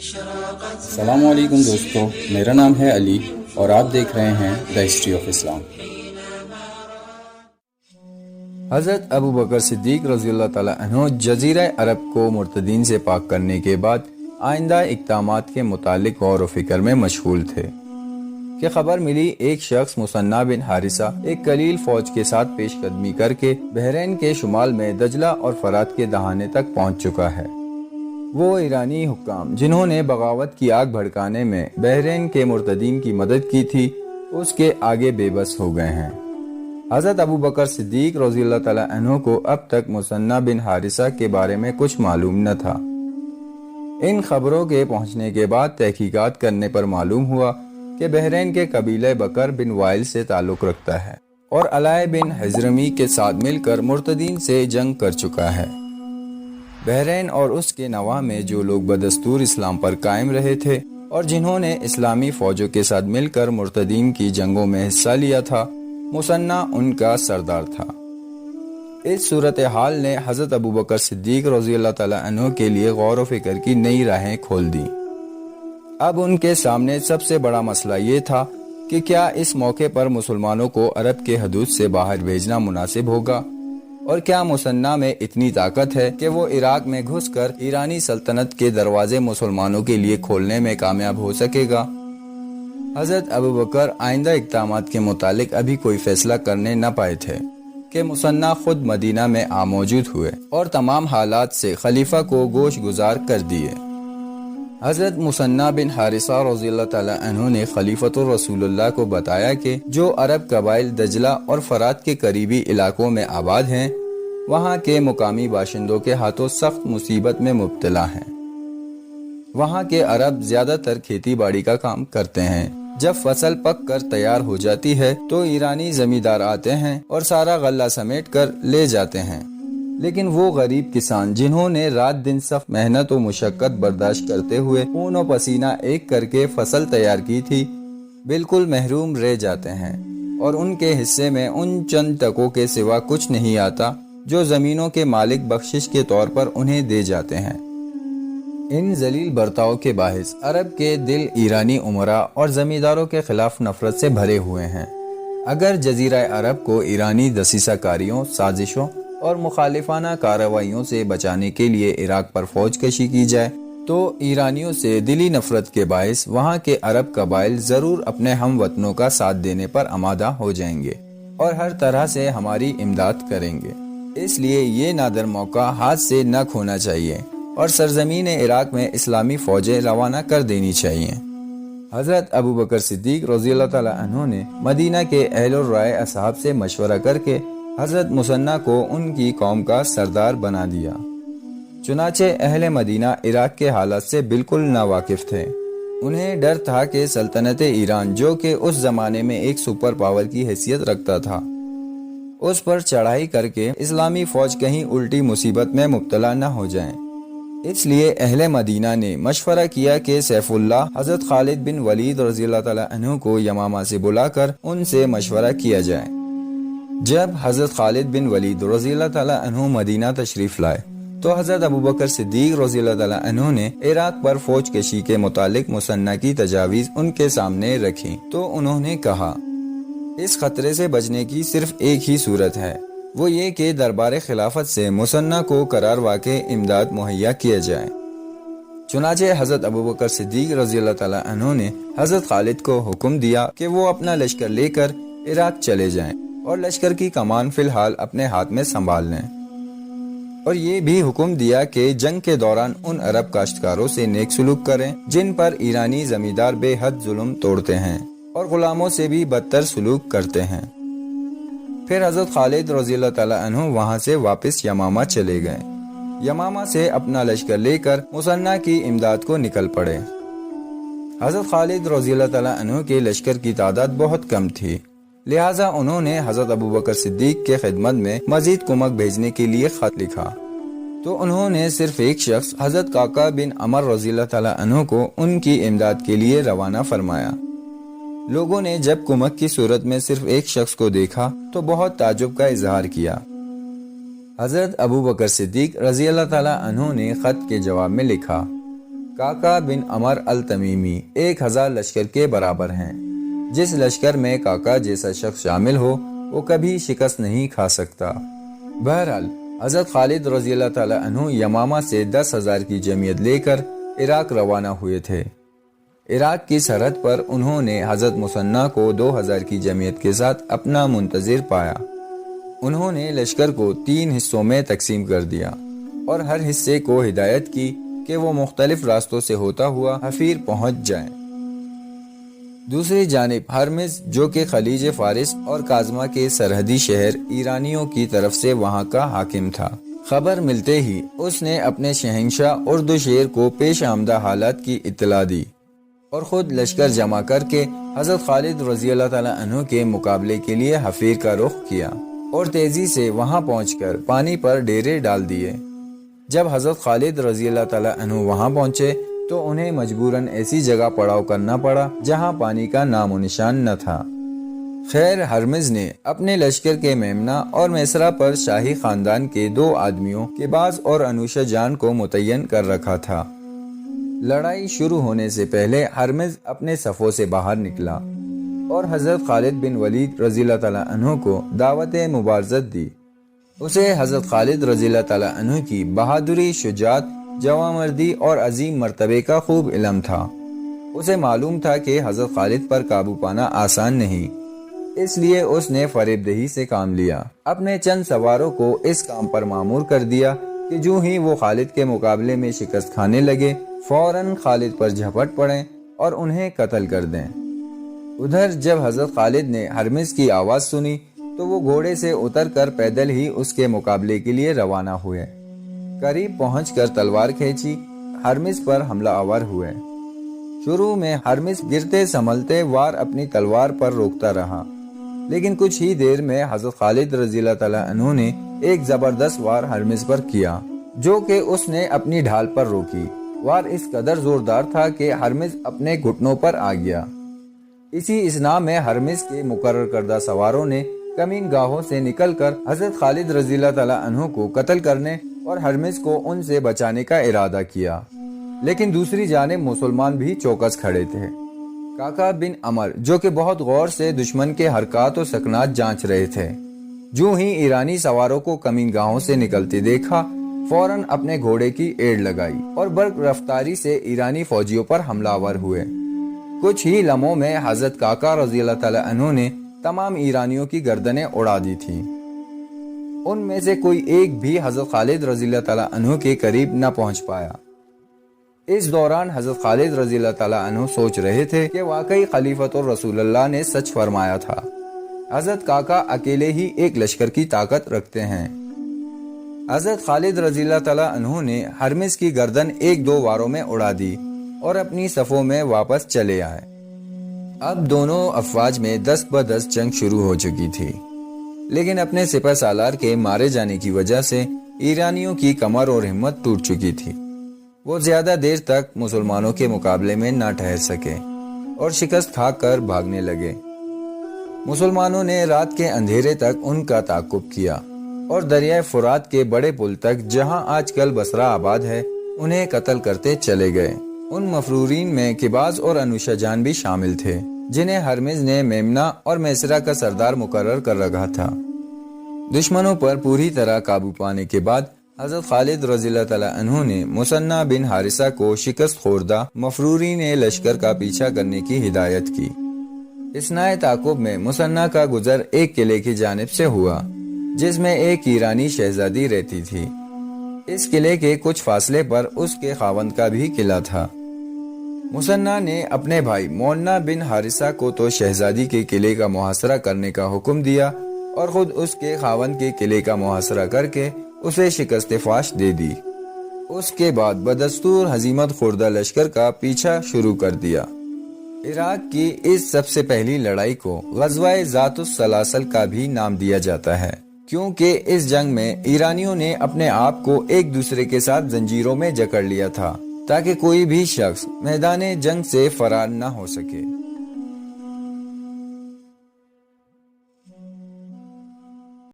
السلام علیکم دوستو، میرا نام ہے علی اور آپ دیکھ رہے ہیں دا ہسٹری آف اسلام۔ حضرت ابو بکر صدیق رضی اللہ تعالیٰ عنہ جزیرہ عرب کو مرتدین سے پاک کرنے کے بعد آئندہ اقدامات کے متعلق غور و فکر میں مشغول تھے کہ خبر ملی ایک شخص مثنیٰ بن حارثہ ایک قلیل فوج کے ساتھ پیش قدمی کر کے بحرین کے شمال میں دجلہ اور فرات کے دہانے تک پہنچ چکا ہے۔ وہ ایرانی حکام جنہوں نے بغاوت کی آگ بھڑکانے میں بحرین کے مرتدین کی مدد کی تھی، اس کے آگے بے بس ہو گئے ہیں۔ حضرت ابو بکر صدیق رضی اللہ تعالیٰ عنہ کو اب تک مثنیٰ بن حارثہ کے بارے میں کچھ معلوم نہ تھا۔ ان خبروں کے پہنچنے کے بعد تحقیقات کرنے پر معلوم ہوا کہ بحرین کے قبیلہ بکر بن وائل سے تعلق رکھتا ہے اور علائے بن حضرمی کے ساتھ مل کر مرتدین سے جنگ کر چکا ہے۔ بحرین اور اس کے نواح میں جو لوگ بدستور اسلام پر قائم رہے تھے اور جنہوں نے اسلامی فوجوں کے ساتھ مل کر مرتدین کی جنگوں میں حصہ لیا تھا، مثنیٰ ان کا سردار تھا۔ اس صورتحال نے حضرت ابو بکر صدیق رضی اللہ تعالیٰ عنہ کے لیے غور و فکر کی نئی راہیں کھول دی۔ اب ان کے سامنے سب سے بڑا مسئلہ یہ تھا کہ کیا اس موقع پر مسلمانوں کو عرب کے حدود سے باہر بھیجنا مناسب ہوگا، اور کیا مثنیٰ میں اتنی طاقت ہے کہ وہ عراق میں گھس کر ایرانی سلطنت کے دروازے مسلمانوں کے لیے کھولنے میں کامیاب ہو سکے گا۔ حضرت ابو بکر آئندہ اقدامات کے متعلق ابھی کوئی فیصلہ کرنے نہ پائے تھے کہ مثنیٰ خود مدینہ میں موجود ہوئے اور تمام حالات سے خلیفہ کو گوش گزار کر دیے۔ حضرت مثنیٰ بن حارثہ رضی اللہ تعالیٰ عنہ نے خلیفۃ الرسول اللہ کو بتایا کہ جو عرب قبائل دجلہ اور فرات کے قریبی علاقوں میں آباد ہیں، وہاں کے مقامی باشندوں کے ہاتھوں سخت مصیبت میں مبتلا ہیں۔ وہاں کے عرب زیادہ تر کھیتی باڑی کا کام کرتے ہیں۔ جب فصل پک کر تیار ہو جاتی ہے تو ایرانی زمیندار آتے ہیں اور سارا غلہ سمیٹ کر لے جاتے ہیں، لیکن وہ غریب کسان جنہوں نے رات دن سخت محنت و مشقت برداشت کرتے ہوئے خون و پسینہ ایک کر کے فصل تیار کی تھی، بالکل محروم رہ جاتے ہیں، اور ان کے حصے میں ان چند ٹکوں کے سوا کچھ نہیں آتا جو زمینوں کے مالک بخشش کے طور پر انہیں دے جاتے ہیں۔ ان ذلیل برتاؤ کے باعث عرب کے دل ایرانی امراء اور زمینداروں کے خلاف نفرت سے بھرے ہوئے ہیں۔ اگر جزیرہ عرب کو ایرانی دسیسہ کاریوں، سازشوں اور مخالفانہ کارروائیوں سے بچانے کے لیے عراق پر فوج کشی کی جائے تو ایرانیوں سے دلی نفرت کے باعث وہاں کے عرب قبائل ضرور اپنے ہم وطنوں کا ساتھ دینے پر آمادہ ہو جائیں گے اور ہر طرح سے ہماری امداد کریں گے۔ اس لیے یہ نادر موقع ہاتھ سے نہ کھونا چاہیے اور سرزمین عراق میں اسلامی فوجیں روانہ کر دینی چاہیے۔ حضرت ابو بکر صدیق رضی اللہ تعالیٰ عنہ نے مدینہ کے اہل الرائے اصحاب سے مشورہ کر کے حضرت مثنیٰ کو ان کی قوم کا سردار بنا دیا۔ چنانچہ اہل مدینہ عراق کے حالات سے بالکل ناواقف تھے۔ انہیں ڈر تھا کہ سلطنت ایران، جو کہ اس زمانے میں ایک سپر پاور کی حیثیت رکھتا تھا، اس پر چڑھائی کر کے اسلامی فوج کہیں الٹی مصیبت میں مبتلا نہ ہو جائیں۔ اس لیے اہل مدینہ نے مشورہ کیا کہ سیف اللہ حضرت خالد بن ولید رضی اللہ تعالیٰ عنہ کو یمامہ سے بلا کر ان سے مشورہ کیا جائے۔ جب حضرت خالد بن ولید رضی اللہ تعالیٰ عنہ مدینہ تشریف لائے تو حضرت ابو بکر صدیق رضی اللہ تعالیٰ عنہ نے عراق پر فوج کشی کے متعلق مثنیٰ کی تجاویز ان کے سامنے رکھی تو انہوں نے کہا، اس خطرے سے بچنے کی صرف ایک ہی صورت ہے، وہ یہ کہ دربار خلافت سے مثنیٰ کو قرار واقع امداد مہیا کیا جائے۔ چنانچہ حضرت ابو بکر صدیق رضی اللہ تعالیٰ عنہ نے حضرت خالد کو حکم دیا کہ وہ اپنا لشکر لے کر عراق چلے جائیں اور لشکر کی کمان فی الحال اپنے ہاتھ میں سنبھال لیں، اور یہ بھی حکم دیا کہ جنگ کے دوران ان عرب کاشتکاروں سے نیک سلوک کریں جن پر ایرانی زمیندار بے حد ظلم توڑتے ہیں اور غلاموں سے بھی بدتر سلوک کرتے ہیں۔ پھر حضرت خالد رضی اللہ تعالیٰ عنہ وہاں سے واپس یمامہ چلے گئے۔ یمامہ سے اپنا لشکر لے کر مثنیٰ کی امداد کو نکل پڑے۔ حضرت خالد رضی اللہ تعالیٰ عنہ کے لشکر کی تعداد بہت کم تھی، لہٰذا انہوں نے حضرت ابو بکر صدیق کے خدمت میں مزید کمک بھیجنے کے لیے خط لکھا تو انہوں نے صرف ایک شخص حضرت قعقاع بن عمر رضی اللہ تعالیٰ عنہ کو ان کی امداد کے لیے روانہ فرمایا۔ لوگوں نے جب کمک کی صورت میں صرف ایک شخص کو دیکھا تو بہت تعجب کا اظہار کیا۔ حضرت ابو بکر صدیق رضی اللہ تعالیٰ عنہ نے خط کے جواب میں لکھا، کاکا بن عمر التمیمی 1000 لشکر کے برابر ہیں۔ جس لشکر میں کاکا جیسا شخص شامل ہو وہ کبھی شکست نہیں کھا سکتا۔ بہرحال حضرت خالد رضی اللہ تعالیٰ عنہ یمامہ سے 10,000 کی جمعیت لے کر عراق روانہ ہوئے تھے۔ عراق کی سرحد پر انہوں نے حضرت مثنیٰ کو 2,000 کی جمعیت کے ساتھ اپنا منتظر پایا۔ انہوں نے لشکر کو 3 حصوں میں تقسیم کر دیا اور ہر حصے کو ہدایت کی کہ وہ مختلف راستوں سے ہوتا ہوا حفیر پہنچ جائیں۔ دوسری جانب ہرمز جو کہ خلیج فارس اور کاظمہ کے سرحدی شہر ایرانیوں کی طرف سے وہاں کا حاکم تھا، خبر ملتے ہی اس نے اپنے شہنشاہ اردشیر کو پیش آمدہ حالات کی اطلاع دی اور خود لشکر جمع کر کے حضرت خالد رضی اللہ تعالیٰ عنہ کے مقابلے کے لیے حفیر کا رخ کیا اور تیزی سے وہاں پہنچ کر پانی پر ڈیرے ڈال دیے۔ جب حضرت خالد رضی اللہ تعالیٰ عنہ وہاں پہنچے تو انہیں مجبوراً ایسی جگہ پڑاؤ کرنا پڑا جہاں پانی کا نام و نشان نہ تھا۔ خیر ہرمز نے اپنے لشکر کے میمنہ اور میسرہ پر شاہی خاندان کے 2 آدمیوں کے باز اور انوشہ جان کو متعین کر رکھا تھا۔ لڑائی شروع ہونے سے پہلے ہرمز اپنے صفوں سے باہر نکلا اور حضرت خالد بن ولید رضی اللہ تعالیٰ عنہ کو دعوت مبارزت دی۔ اسے حضرت خالد رضی اللہ تعالیٰ عنہ کی بہادری، شجاعت، جوانمردی اور عظیم مرتبے کا خوب علم تھا۔ اسے معلوم تھا کہ حضرت خالد پر قابو پانا آسان نہیں، اس لیے اس نے فریب دہی سے کام لیا۔ اپنے چند سواروں کو اس کام پر مامور کر دیا کہ جو ہی وہ خالد کے مقابلے میں شکست کھانے لگے فوراً خالد پر جھپٹ پڑیں اور انہیں قتل کر دیں۔ ادھر جب حضرت خالد نے ہرمز کی آواز سنی تو وہ گھوڑے سے اتر کر پیدل ہی اس کے مقابلے کے لیے روانہ ہوئے۔ قریب پہنچ کر تلوار کھینچی، ہرمز پر حملہ آور ہوئے۔ شروع میں ہرمز گرتے سنبھلتے وار اپنی تلوار پر روکتا رہا، لیکن کچھ ہی دیر میں حضرت خالد رضی اللہ تعالیٰ عنہ نے ایک زبردست وار ہرمز پر کیا جو کہ اس نے اپنی ڈھال پر روکی۔ وار اس قدر زوردار تھا کہ ہرمز اپنے گھٹنوں پر آ گیا۔ اسی اثناء میں ہرمز کے مقرر کردہ سواروں نے کمین گاہوں سے نکل کر حضرت خالد رضی اللہ تعالیٰ عنہ کو قتل کرنے اور ہرمز کو ان سے بچانے کا ارادہ کیا، لیکن دوسری جانب مسلمان بھی چوکس کھڑے تھے۔ کاکا بن عمر جو کہ بہت غور سے دشمن کے حرکات و سکنات جانچ رہے تھے، جو ہی ایرانی سواروں کو کمین گاہوں سے نکلتے دیکھا فوراً اپنے گھوڑے کی ایڑ لگائی اور برق رفتاری سے ایرانی فوجیوں پر حملہ آور ہوئے۔ کچھ ہی لمحوں میں حضرت کاکا رضی اللہ تعالیٰ عنہ نے تمام ایرانیوں کی گردنیں اڑا دی تھیں۔ ان میں سے کوئی ایک بھی حضرت خالد رضی اللہ تعالیٰ عنہ کے قریب نہ پہنچ پایا۔ اس دوران حضرت خالد رضی اللہ تعالیٰ عنہ سوچ رہے تھے کہ واقعی خلیفۃ الرسول اللہ نے سچ فرمایا تھا، حضرت کاکا اکیلے ہی ایک لشکر کی طاقت رکھتے ہیں۔ حضرت خالد رضی اللہ تعالیٰ عنہ نے ہرمز کی گردن 1-2 واروں میں اڑا دی اور اپنی صفوں میں واپس چلے آئے۔ اب دونوں افواج میں 10 بدس جنگ شروع ہو چکی تھی، لیکن اپنے سپہ سالار کے مارے جانے کی وجہ سے ایرانیوں کی کمر اور ہمت ٹوٹ چکی تھی۔ وہ زیادہ دیر تک مسلمانوں کے مقابلے میں نہ ٹھہر سکے اور شکست کھا کر بھاگنے لگے۔ مسلمانوں نے رات کے اندھیرے تک ان کا تعاقب کیا اور دریائے فرات کے بڑے پل تک جہاں آج کل بصرہ آباد ہے انہیں قتل کرتے چلے گئے۔ ان مفرورین میں کباز اور انوشہ جان بھی شامل تھے جنہیں ہرمز نے میمنہ اور میسرہ کا سردار مقرر کر رکھا تھا۔ دشمنوں پر پوری طرح قابو پانے کے بعد حضرت خالد رضی اللہ تعالیٰ عنہ نے مثنیٰ بن حارثہ کو شکست خوردہ مفرورین لشکر کا پیچھا کرنے کی ہدایت کی۔ اثناء تعاقب میں مثنیٰ کا گزر ایک قلعے کی جانب سے ہوا جس میں ایک ایرانی شہزادی رہتی تھی۔ اس قلعے کے کچھ فاصلے پر اس کے خاوند کا بھی قلعہ تھا۔ مثنیٰ نے اپنے بھائی مونا بن حارثہ کو تو شہزادی کے قلعے کا محاصرہ کرنے کا حکم دیا اور خود اس کے خاوند کے قلعے کا محاصرہ کر کے اسے شکست فاش دے دی۔ اس کے بعد بدستور ہزیمت خوردہ لشکر کا پیچھا شروع کر دیا۔ عراق کی اس سب سے پہلی لڑائی کو غزوہ ذات السلاسل کا بھی نام دیا جاتا ہے، کیونکہ اس جنگ میں ایرانیوں نے اپنے آپ کو ایک دوسرے کے ساتھ زنجیروں میں جکڑ لیا تھا تاکہ کوئی بھی شخص میدان جنگ سے فرار نہ ہو سکے۔